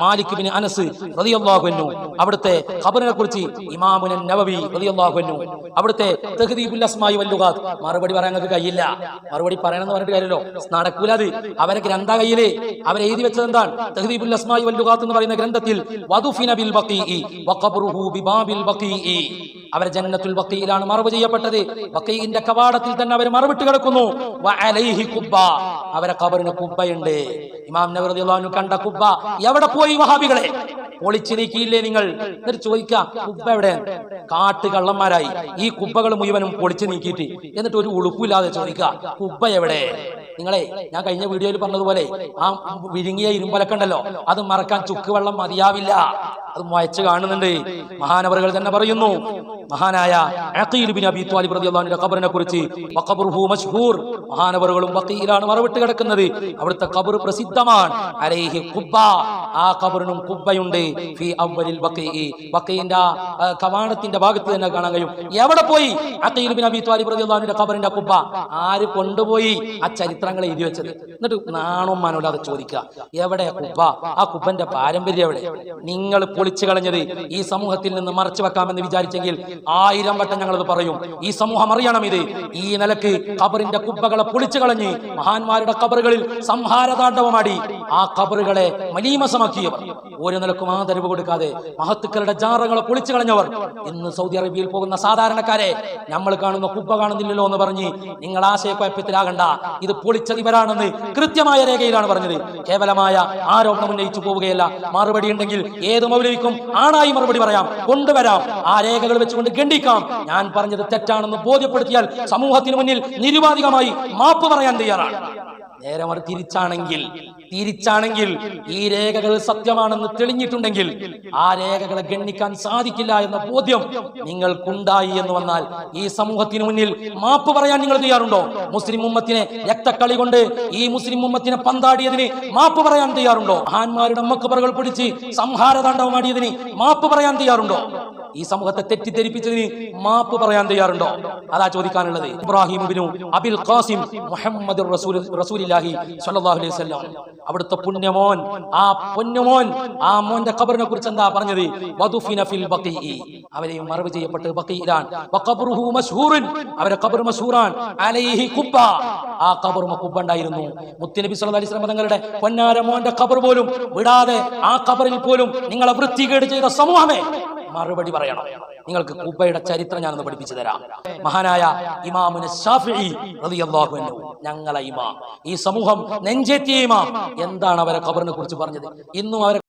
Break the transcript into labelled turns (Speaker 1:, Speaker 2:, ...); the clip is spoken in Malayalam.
Speaker 1: മാലിക് ബിൻ അനസ് റളിയല്ലാഹു അൻഹു അവിടുത്തെ ഖബറിനെ കുറിച്ച് ഇമാമുൻ നവവി റളിയല്ലാഹു അൻഹു അവിടുത്തെ തഹ്ദീബുൽ അസ്മാഇ വൽ ലുഗാത്ത് മറുപടി പറയാൻ നിങ്ങൾക്ക് കഴിയില്ല. മറുപടി പറയണമെന്ന് പറഞ്ഞിട്ട് കാര്യമല്ലോ, നടക്കൂല. അത് അവരെ ഗ്രന്ഥ കയ്യില് അവർ എഴുതി വെച്ചത് എന്താണ്? തഹ്ദീബുൽ അസ്മാഇ വൽ ലുഗാത്ത് എന്ന് പറയുന്ന ഗ്രന്ഥത്തിൽ വദുഫിന ബിൽ ബഖീഇ വഖബ്റുഹു ബിബാബിൽ ബഖീഇ, അവർ ജന്നത്തുൽ ബഖീയിലാണ് മറവ് ചെയ്യപ്പെട്ടത്. ബഖീഇന്റെ കവാടത്തിൽ തന്നെ അവർ മറവിട്ട് കിടക്കുന്നു. വഅലൈഹി ഖുബ്ബ, അവരെ ഖബറിന് ഖുബ്ബയുണ്ട്. ഇമാം നവവി റളിയല്ലാഹു അൻഹു കണ്ട ഖുബ്ബ എവിടെ പോയി വഹാബികളെ? പൊളിച്ചു നീക്കിയില്ലേ നിങ്ങൾ? എന്നിട്ട് ചോദിക്കാം, ഖുബ്ബ എവിടെ? കാട്ടുകള്ളന്മാരായി ഈ ഖുബ്ബകൾ മുഴുവനും പൊളിച്ചു നീക്കിയിട്ട് എന്നിട്ട് ഒരു ഉളുപ്പില്ലാതെ ചോദിക്കുക ഖുബ്ബ എവിടെ? നിങ്ങളെ ഞാൻ കഴിഞ്ഞ വീഡിയോയിൽ പറഞ്ഞതുപോലെ ആ വിഴുങ്ങിയ ഇരുമ്പലക്ക ഉണ്ടല്ലോ, അത് മറക്കാൻ ചുക്ക് വെള്ളം മതിയാവില്ല, അത് മുയച്ച് കാണുന്നുണ്ട്. മഹാനവറുകൾ തന്നെ പറയുന്നു, മഹാനായ അഖീൽ ബിൻ അബീ ത്വാലിബ് റളിയല്ലാഹു അൻഹുവിന്റെ ഖബറിനെ കുറിച്ച് വഖബ്റുഹു മശ്ഹൂർ, മഹാനവറുകളും ബഖീയിലാണ് മറവിട്ട് കിടക്കുന്നത്. അവിടുത്തെ ഖബർ പ്രസിദ്ധമാണ്. അലൈഹി ഖുബ്ബ, ആ ഖബറിനും ഖുബ്ബയുണ്ട്. ഫീ അവ്വലിൽ ബഖീഇ, ബഖീഇന്റെ കവാടത്തിന്റെ ഭാഗത്ത് തന്നെ കാണാൻ കഴിയും. എവിടെ പോയി അഖീൽ ബിൻ അബീ ത്വാലിബ് റളിയല്ലാഹു അൻഹുവിന്റെ ഖബറിന്റെ ഖുബ്ബ? ആര് കൊണ്ടുപോയി? ആ ചരിത്രങ്ങൾ എഴുതി വെച്ചത്. എന്നിട്ട് നാണവും മാനവും അത് ചോദിക്കുക എവിടെ ഖുബ്ബ? ആ ഖുബ്ബന്റെ പാരമ്പര്യം എവിടെ? നിങ്ങൾ പൊളിച്ചു കളഞ്ഞത് ഈ സമൂഹത്തിൽ നിന്ന് മറച്ചു വെക്കാമെന്ന് വിചാരിച്ചെങ്കിൽ 1000 വട്ടം ഞങ്ങളത് പറയും. ഈ സമൂഹം അറിയണം ഇത്. ഈ നിലക്ക് ഖബറിന്റെ ഖുബ്ബകളെ പൊളിച്ചു കളഞ്ഞ് മഹാന്മാരുടെ ഖബറുകളിൽ സംഹാരതാണ്ഡവമാടി ആ ഖബറുകളെ മലീമസമാക്കിയവർ, ഒരു നിലക്കും ആദരവ് കൊടുക്കാതെ മഹത്തുക്കളുടെ ജാറകളെ പൊളിച്ചു കളഞ്ഞവർ, ഇന്ന് സൗദി അറേബ്യയിൽ പോകുന്ന സാധാരണക്കാരെ നമ്മൾ കാണുന്ന ഖുബ്ബ കാണുന്നില്ലല്ലോ എന്ന് പറഞ്ഞ് നിങ്ങൾ ആശയക്കുഴപ്പത്തിലാകണ്ട. ഇത് പൊളിച്ചത് ഇവരാണെന്ന് കൃത്യമായ രേഖയിലാണ് പറഞ്ഞത്. കേവലമായ ആരോപണം ഉന്നയിച്ചു പോവുകയല്ല. മറുപടി ഉണ്ടെങ്കിൽ ഏത് മൗലവിക്കും ആണായി മറുപടി പറയാം, കൊണ്ടുവരാം, ആ രേഖകൾ വെച്ചുകൊണ്ട് ഖണ്ഡിക്കാം. ഞാൻ പറഞ്ഞത് തെറ്റാണെന്ന് ബോധ്യപ്പെടുത്തിയാൽ സമൂഹത്തിന് മുന്നിൽ നിരുപാധികമായി മാപ്പ് പറയാൻ തയ്യാറാണ്. നേരെ മറി തിരിച്ചാണെങ്കിൽ ഈ രേഖകൾ സത്യമാണെന്ന് തെളിഞ്ഞിട്ടുണ്ടെങ്കിൽ ആ രേഖകളെ ഗണ്ണിക്കാൻ സാധിക്കില്ല എന്ന ബോധ്യം നിങ്ങൾക്കുണ്ടായി എന്ന് വന്നാൽ ഈ സമൂഹത്തിന് മുന്നിൽ മാപ്പ് പറയാൻ നിങ്ങൾ തയ്യാറുണ്ടോ? മുസ്ലിം ഉമ്മത്തിനെ രക്തക്കളി കൊണ്ട് ഈ മുസ്ലിം ഉമ്മത്തിനെ പന്താടിയതിന് മാപ്പ് പറയാൻ തയ്യാറുണ്ടോ? മഹാന്മാരുടെ മക്ബറുകൾ പിടിച്ച് സംഹാരതാണ്ഡവമാടിയതിന് മാപ്പ് പറയാൻ തയ്യാറുണ്ടോ? ഈ സമൂഹത്തെ തെറ്റിദ്ധരിപ്പിച്ചതിന് മാപ്പ് പറയാൻ തയ്യാറുണ്ടോ? അതാ ചോദിക്കാനുള്ളത്. ഇബ്രാഹിം ഇബ്നു അബിൽ ഖാസിം മുഹമ്മദുർ റസൂലുള്ളാഹി സ്വല്ലല്ലാഹു അലൈഹി വസല്ലം, അവിടുത്തെ പുണ്യമോൻ, ആ പൊന്നുമോൻ, ആ മോന്റെ ഖബറിനെ കുറിച്ച് എന്താ പറഞ്ഞത്? വദുഫിന ഫിൽ ബഖീഇ, അവരെയും മറവ് ചെയ്യപ്പെട്ട് ബഖീഇലാണ്. വഖബ്റുഹു മശ്ഹൂറുൻ, അവരെ ഖബർ മശ്ഹൂറാൻ. അലൈഹി ഖുബ്ബ, ആ ഖബറും ഖുബ്ബ ഉണ്ടായിരുന്നു. മുത്തുനബി സ്വല്ലല്ലാഹു അലൈഹി വസല്ലം തങ്ങളുടെ പൊന്നാര മോന്റെ ഖബർ പോലും വിടാതെ ആ ഖബറിൽ പോലും നിങ്ങളെ വൃത്തികേട് ചെയ്ത സമൂഹമേ, മറുപടി പറയണം. നിങ്ങൾക്ക് ഖുബ്ബയുടെ ചരിത്രം ഞാനൊന്ന് പഠിപ്പിച്ചു തരാം. മഹാനായ ഇമാമുന ശാഫിഈ റളിയല്ലാഹു അൻഹു, ഞങ്ങളെ ഇമാം, ഈ സമൂഹം നെഞ്ചേറ്റിയ ഇമാം, എന്താണ് അവരെ ഖബറിനെ കുറിച്ച് പറഞ്ഞത്? ഇന്നും അവരെ